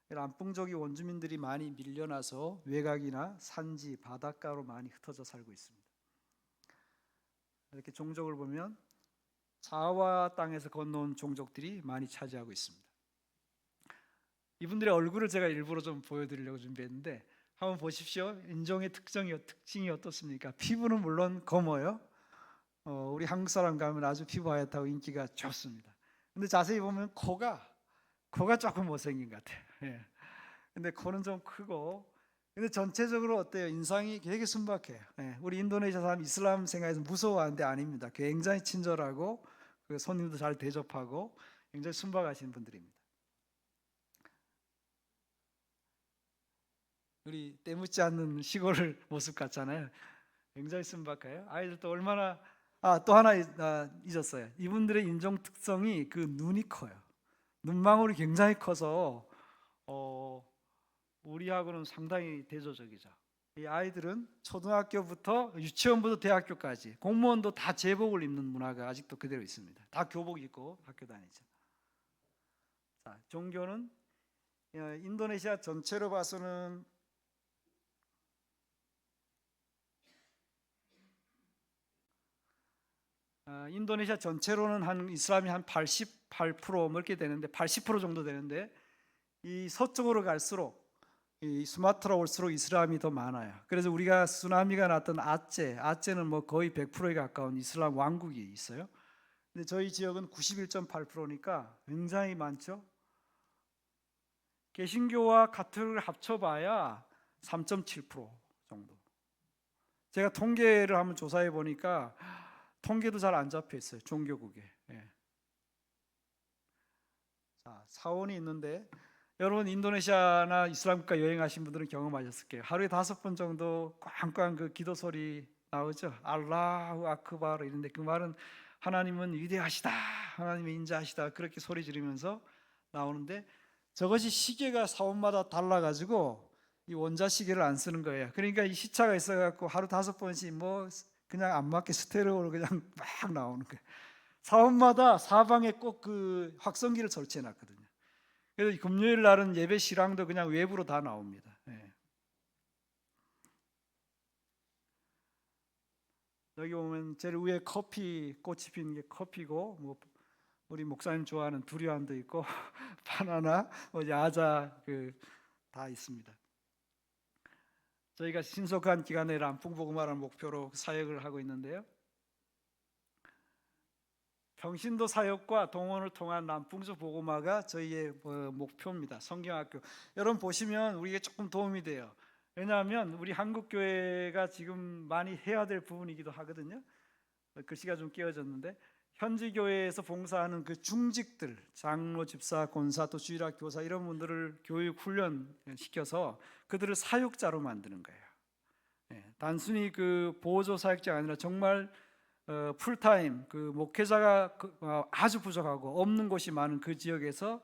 람뿡족이 원주민들이 많이 밀려나서 외곽이나 산지, 바닷가로 많이 흩어져 살고 있습니다. 이렇게 종족을 보면 자와 땅에서 건너온 종족들이 많이 차지하고 있습니다. 이분들의 얼굴을 제가 일부러 좀 보여드리려고 준비했는데 한번 보십시오. 인종의 특징이 어떻습니까? 피부는 물론 검어요. 우리 한국 사람 가면 아주 피부 하얗다고 인기가 좋습니다. 근데 자세히 보면 코가 조금 못생긴 것 같아요. 근데 코는 좀 크고, 근데 전체적으로 어때요? 인상이 되게 순박해요. 우리 인도네시아 사람 이슬람 생각해서 무서워하는데 아닙니다. 굉장히 친절하고 그 손님도 잘 대접하고 굉장히 순박하신 분들입니다. 우리 때묻지 않는 시골 모습 같잖아요. 굉장히 순박해요. 아이들도 얼마나 또 하나 잊었어요. 이분들의 인종 특성이 그 눈이 커요. 눈망울이 굉장히 커서 우리하고는 상당히 대조적이죠. 이 아이들은 초등학교부터 유치원부터 대학교까지 공무원도 다 제복을 입는 문화가 아직도 그대로 있습니다. 다 교복 입고 학교 다니죠. 자, 종교는 인도네시아 전체로 봐서는 인도네시아 전체로는 한 이슬람이 한 88% 넘게 되는데 80% 정도 되는데 이 서쪽으로 갈수록 이 수마트라 올수록 이슬람이 더 많아요. 그래서 우리가 쓰나미가 났던 아체는 뭐 거의 100%에 가까운 이슬람 왕국이 있어요. 근데 저희 지역은 91.8%니까 굉장히 많죠. 개신교와 가톨릭을 합쳐봐야 3.7% 정도. 제가 통계를 한번 조사해 보니까 통계도 잘 안 잡혀 있어요. 종교국에. 예. 자, 사원이 있는데 여러분 인도네시아나 이슬람 국가 여행하신 분들은 경험하셨을 거예요. 하루에 5번 정도 꽝꽝 그 기도 소리 나오죠. 알라후 아크바르 이런데 그 말은 하나님은 위대하시다, 하나님이 인자하시다 그렇게 소리 지르면서 나오는데 저것이 시계가 사원마다 달라가지고 이 원자 시계를 안 쓰는 거예요. 그러니까 이 시차가 있어갖고 하루 5번씩 뭐 그냥 안 맞게 스테레오로 그냥 막 나오는 거예요. 사원마다 사방에 꼭 그 확성기를 설치해놨거든요. 그래서 금요일 날은 예배 실황도 그냥 외부로 다 나옵니다. 예. 여기 보면 제일 위에 커피 꽃이 피는 게 커피고 뭐 우리 목사님 좋아하는 두리안도 있고 바나나, 뭐 야자 다 있습니다. 저희가 신속한 기간에 람풍복음화라는 목표로 사역을 하고 있는데요. 평신도 사역과 동원을 통한 람풍조 복음화가 저희의 목표입니다. 성경학교. 여러분 보시면 우리에게 조금 도움이 돼요. 왜냐하면 우리 한국교회가 지금 많이 해야 될 부분이기도 하거든요. 글씨가 좀 끼어졌는데 현지 교회에서 봉사하는 그 중직들, 장로, 집사, 권사, 또 주일학 교사 이런 분들을 교육 훈련 시켜서 그들을 사역자로 만드는 거예요. 단순히 그 보조 사역자가 아니라 정말 풀타임 그 목회자가 아주 부족하고 없는 곳이 많은 그 지역에서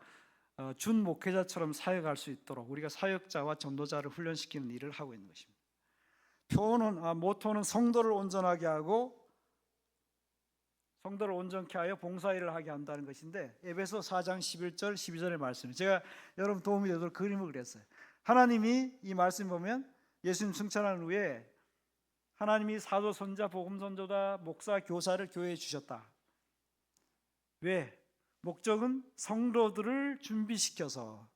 준 목회자처럼 사역할 수 있도록 우리가 사역자와 전도자를 훈련시키는 일을 하고 있는 것입니다. 모토는 성도를 온전하게 하고 성도를 온전케 하여 봉사일을 하게 한다는 것인데 에베소 4장 11절 12절의 말씀을 제가 여러분 도움이 되도록 그림을 그렸어요. 하나님이 이 말씀 보면 예수님 칭찬한 후에 하나님이 사도, 선자, 복음 선조다, 목사, 교사를 교회에 주셨다. 왜? 목적은 성도들을 준비시켜서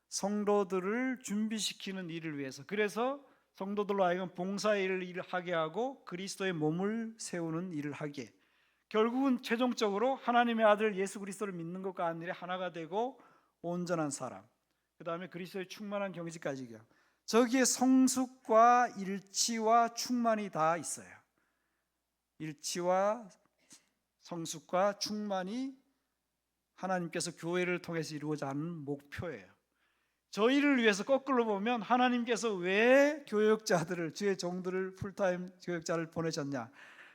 성도들을 준비시키는 일을 위해서 그래서 성도들로 하여금 봉사일을 하게 하고 그리스도의 몸을 세우는 일을 하게 결국은 최종적으로 하나님의 아들 예수 그리스도를 믿는 것과 한 일에 하나가 되고 온전한 사람 그 다음에 그리스도의 충만한 경지까지요. 저기에 성숙과 일치와 충만이 다 있어요. 일치와 성숙과 충만이 하나님께서 교회를 통해서 이루고자 하는 목표예요. 저희를 위해서 거꾸로 보면 하나님께서 왜 교역자들을 주의 종들을 풀타임 교역자를 보내셨냐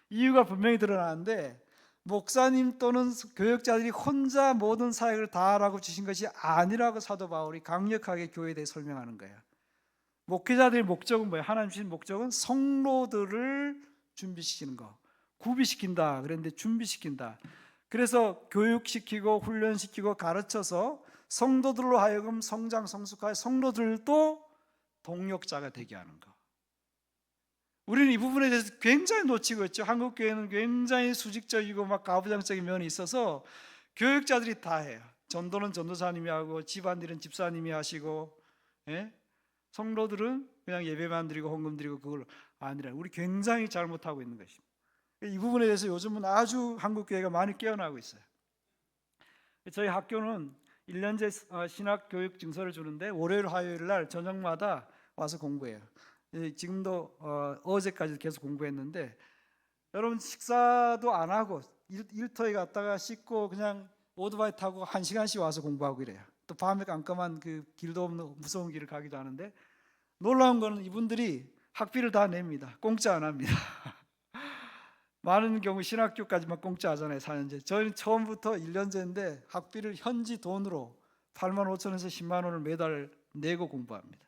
이유가 분명히 드러나는데 목사님 또는 교역자들이 혼자 모든 사역을 다 하라고 주신 것이 아니라고 사도 바울이 강력하게 교회에 대해 설명하는 거예요. 목회자들의 목적은 뭐예요? 하나님 주신 목적은 성도들을 준비시키는 거, 구비시킨다 그랬는데 준비시킨다. 그래서 교육시키고 훈련시키고 가르쳐서 성도들로 하여금 성장 성숙하여 성도들도 동력자가 되게 하는 거. 우리는 이 부분에 대해서 굉장히 놓치고 있죠. 한국 교회는 굉장히 수직적이고 막 가부장적인 면이 있어서 교육자들이 다 해요. 전도는 전도사님이 하고 집안일은 집사님이 하시고 성도들은 그냥 예배만 드리고 헌금 드리고 그걸 아니라 우리 굉장히 잘못하고 있는 것입니다. 이 부분에 대해서 요즘은 아주 한국교회가 많이 깨어나고 있어요. 저희 학교는 1년제 신학교육 증서를 주는데 월요일 화요일 날 저녁마다 와서 공부해요. 지금도 어제까지 계속 공부했는데 여러분 식사도 안 하고 일터에 갔다가 씻고 그냥 오토바이 타고 1시간씩 와서 공부하고 이래요. 또 밤에 깜깜한 그 길도 없는 무서운 길을 가기도 하는데 놀라운 거는 이분들이 학비를 다 냅니다. 공짜 안 합니다. 많은 경우 신학교까지만 공짜 하잖아요. 4년제. 저희는 처음부터 1년제인데 학비를 현지 돈으로 8만 5천원에서 10만 원을 매달 내고 공부합니다.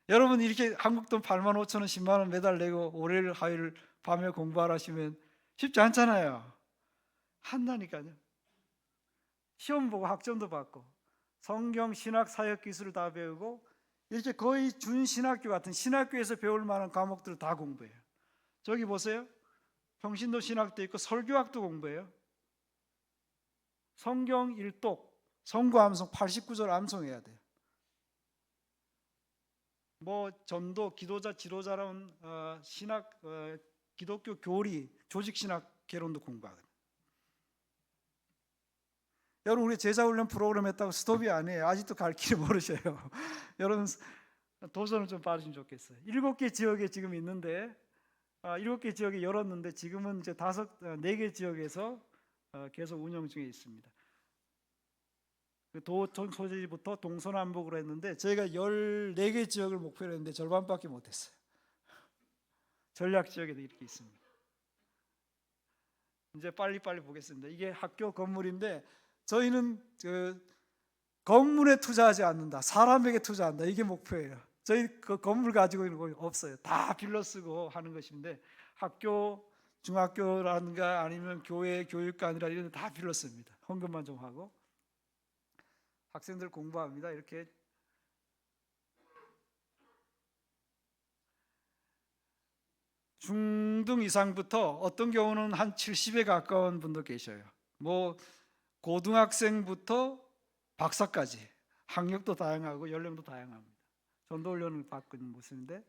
여러분 이렇게 한국 돈 8만 5천 원 10만 원 매달 내고 월요일 화요일 밤에 공부하라 하시면 쉽지 않잖아요. 한다니까요. 시험 보고 학점도 받고 성경, 신학, 사역 기술을 다 배우고 이렇게 거의 준신학교 같은 신학교에서 배울 만한 과목들을 다 공부해요. 저기 보세요. 평신도 신학도 있고 설교학도 공부해요. 성경 일독, 성구 암송 89절 암송해야 돼요. 뭐 전도, 기도자, 지도자라는 신학, 기독교 교리, 조직 신학 개론도 공부하거든요. 여러분, 우리 제자훈련 프로그램 했다고 스톱이 아니에요. 아직도 갈 길을 모르셔요. 여러분, 도전을 좀 받으시면 좋겠어요. 7개 지역에 지금 있는데 7개 지역에 열었는데 지금은 이제 4개 지역에서 계속 운영 중에 있습니다. 도청 소재지부터 동서남북으로 했는데 저희가 14개 지역을 목표로 했는데 절반밖에 못했어요. 전략 지역에도 이렇게 있습니다. 이제 빨리빨리 보겠습니다. 이게 학교 건물인데 저희는 건물에 투자하지 않는다, 사람에게 투자한다, 이게 목표예요. 저희 그 건물 가지고 있는 거 없어요. 다 빌려 쓰고 하는 것인데 학교, 중학교라든가 아니면 교회, 교육관이라 이런 데 다 빌려 씁니다. 헌금만 좀 하고 학생들 공부합니다. 이렇게 중등 이상부터 어떤 경우는 한 70에 가까운 분도 계셔요. 뭐 고등학생부터 박사까지 학력도 다양하고 연령도 다양합니다. 전도훈련을 받고 있는 모습인데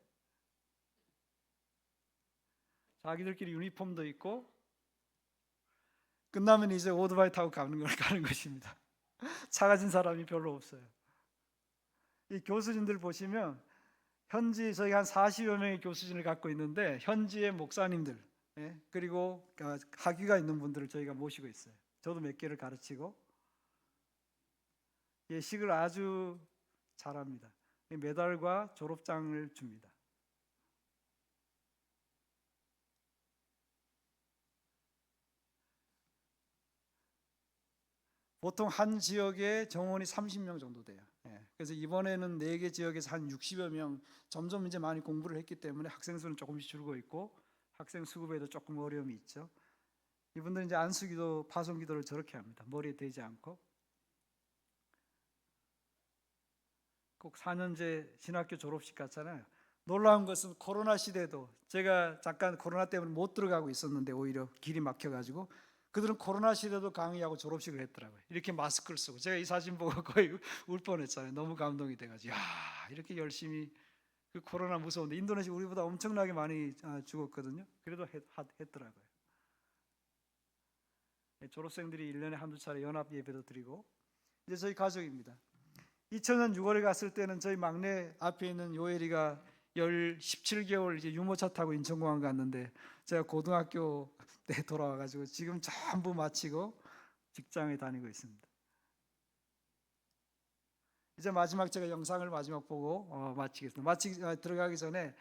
자기들끼리 유니폼도 있고 끝나면 이제 오토바이 타고 가는 것입니다. 차 가진 사람이 별로 없어요. 이 교수진들 보시면 현지 저희가 한 40여 명의 교수진을 갖고 있는데 현지의 목사님들 그리고 학위가 있는 분들을 저희가 모시고 있어요. 저도 몇 개를 가르치고 예식을 아주 잘합니다. 메달과 졸업장을 줍니다. 보통 한 지역에 정원이 30명 정도 돼요. 그래서 이번에는 4개 지역에서 한 60여 명, 점점 이제 많이 공부를 했기 때문에 학생 수는 조금씩 줄고 있고 학생 수급에도 조금 어려움이 있죠. 이분들은 이제 안수기도, 파송기도를 저렇게 합니다. 머리에 대지 않고. 꼭 4년제 신학교 졸업식 같잖아요. 놀라운 것은 코로나 시대도 제가 잠깐 코로나 때문에 못 들어가고 있었는데 오히려 길이 막혀가지고 그들은 코로나 시대도 강의하고 졸업식을 했더라고요. 이렇게 마스크를 쓰고 제가 이 사진 보고 거의 울 뻔했잖아요. 너무 감동이 돼가지고 야, 이렇게 열심히 그 코로나 무서운데 인도네시아 우리보다 엄청나게 많이 죽었거든요. 그래도 했더라고요. 졸업생들이 1년에 한두 차례 연합 예배도 드리고 이제 저희 가족입니다. 2000년 6월에 갔을 때는 저희 막내 앞에 있는 요엘이가 17개월 이제 유모차 타고 인천공항 갔는데 제가 고등학교 때 돌아와가지고 지금 전부 마치고 직장에 다니고 있습니다. 이제 마지막 제가 영상을 마지막 보고 마치겠습니다. 들어가기 전에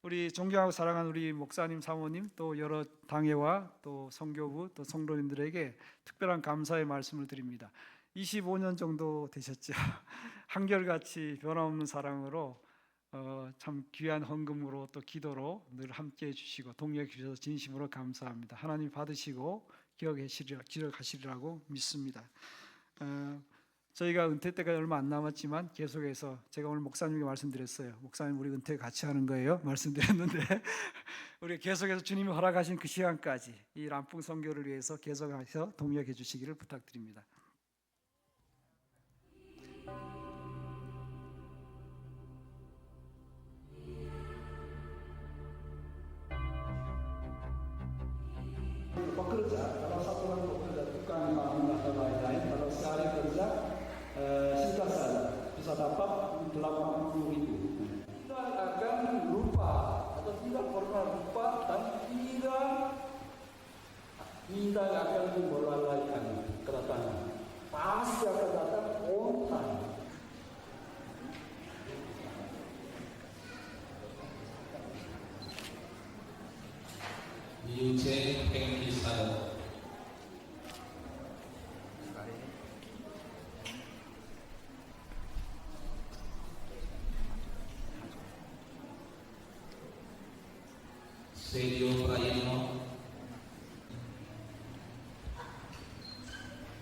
우리 존경하고 사랑하는 우리 목사님, 사모님 또 여러 당회와 또 성교부 또 성도님들에게 특별한 감사의 말씀을 드립니다. 25년 정도 되셨죠. 한결같이 변함없는 사랑으로 참 귀한 헌금으로 또 기도로 늘 함께해 주시고 동역해 주셔서 진심으로 감사합니다. 하나님 받으시고 기억하시리라고 믿습니다. 저희가 은퇴 때가 얼마 안 남았지만 계속해서 제가 오늘 목사님께 말씀드렸어요. 목사님 우리 은퇴 같이 하는 거예요? 말씀드렸는데 우리 계속해서 주님이 허락하신 그 시간까지 이 람풍 선교를 위해서 계속해서 동역해 주시기를 부탁드립니다. Pekerja, kalau satu orang bekerja tukang bangun atau lain-lain, kalau sehari kerja singkat saja bisa dapat 80.000. Tidak akan lupa atau tidak pernah lupa dan tidak akan melalaikan kedatangan. Pasti akan datang on time. 유체 행기사요 세리오 프라이노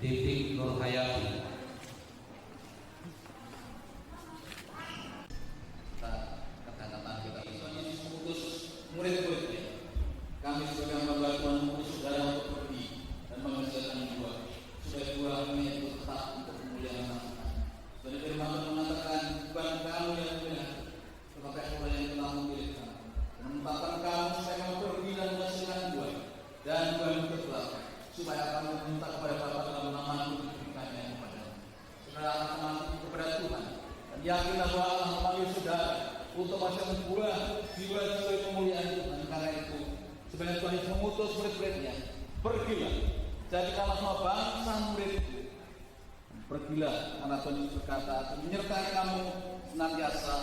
Titik Nur Hayati. Kata-kata kita Yesus murid-muridnya. Kami sebagai hamba Tuhan saudara mengabdi kepada Tuhan. Dan yakinlah bahwa Allah memanggil saudara untuk masih membuat jiwa-jiwa kemuliaan Tuhan. Karena itu, sebenarnya Tuhan Yesus mengutus murid-muridnya, pergilah, jadikanlah semua bangsa muridku. Pergilah, karena Tuhan Yesus berkata, menyertai kamu senantiasa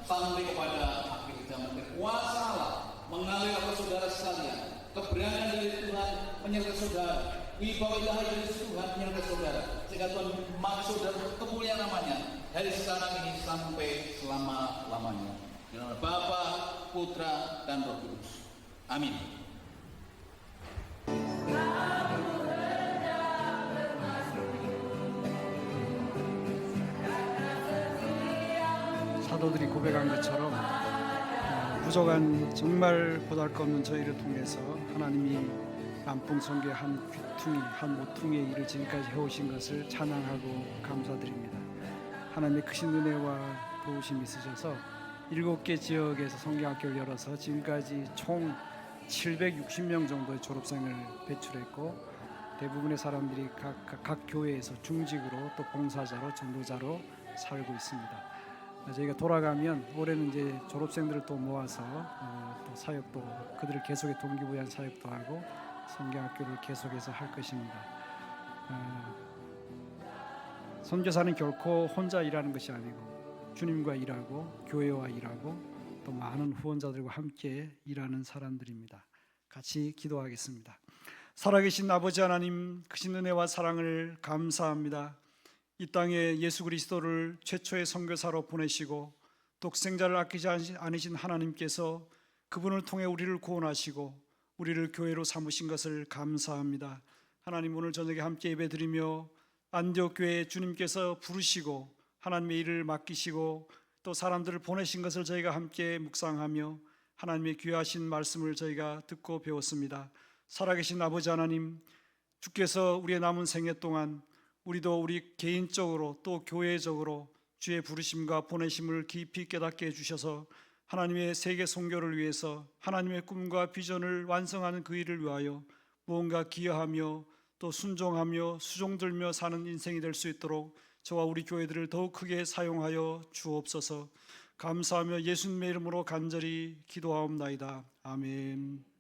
sampai kepada akhir zaman. Kuasa Allah mengalir atas saudara sekalian, keberanian dari Tuhan menyertai saudara, wibawa ilahi dari Tuhan menyertai saudara, sehingga Tuhan maksud dan kemuliaan namanya dari sekarang ini sampai selama-lamanya. Di nama Bapa, Putra, dan Roh Kudus. Amin. 사도들이 고백한 것처럼 부족한 정말 보잘것없는 저희를 통해서 하나님이 남풍성교의 한 귀퉁이, 한 모퉁이의 일을 지금까지 해오신 것을 찬양하고 감사드립니다. 하나님의 크신 은혜와 도우심이 있으셔서 7개 지역에서 성경학교를 열어서 지금까지 총 760명 정도의 졸업생을 배출했고, 대부분의 사람들이 각 교회에서 중직으로 또 봉사자로 전도자로 살고 있습니다. 저희가 돌아가면 올해는 이제 졸업생들을 또 모아서 또 사역도, 그들을 계속해 동기부여한 사역도 하고 성경학교를 계속해서 할 것입니다. 선교사는 결코 혼자 일하는 것이 아니고 주님과 일하고 교회와 일하고 또 많은 후원자들과 함께 일하는 사람들입니다. 같이 기도하겠습니다. 살아계신 아버지 하나님, 크신 은혜와 사랑을 감사합니다. 이 땅에 예수 그리스도를 최초의 선교사로 보내시고 독생자를 아끼지 않으신 하나님께서 그분을 통해 우리를 구원하시고 우리를 교회로 삼으신 것을 감사합니다. 하나님, 오늘 저녁에 함께 예배드리며 안디옥 교회에 주님께서 부르시고 하나님의 일을 맡기시고 또 사람들을 보내신 것을 저희가 함께 묵상하며 하나님의 귀하신 말씀을 저희가 듣고 배웠습니다. 살아계신 아버지 하나님, 주께서 우리의 남은 생애 동안 우리도 우리 개인적으로 또 교회적으로 주의 부르심과 보내심을 깊이 깨닫게 해주셔서 하나님의 세계 선교를 위해서 하나님의 꿈과 비전을 완성하는 그 일을 위하여 무언가 기여하며 또 순종하며 수종들며 사는 인생이 될 수 있도록 저와 우리 교회들을 더욱 크게 사용하여 주옵소서. 감사하며 예수님의 이름으로 간절히 기도하옵나이다. 아멘.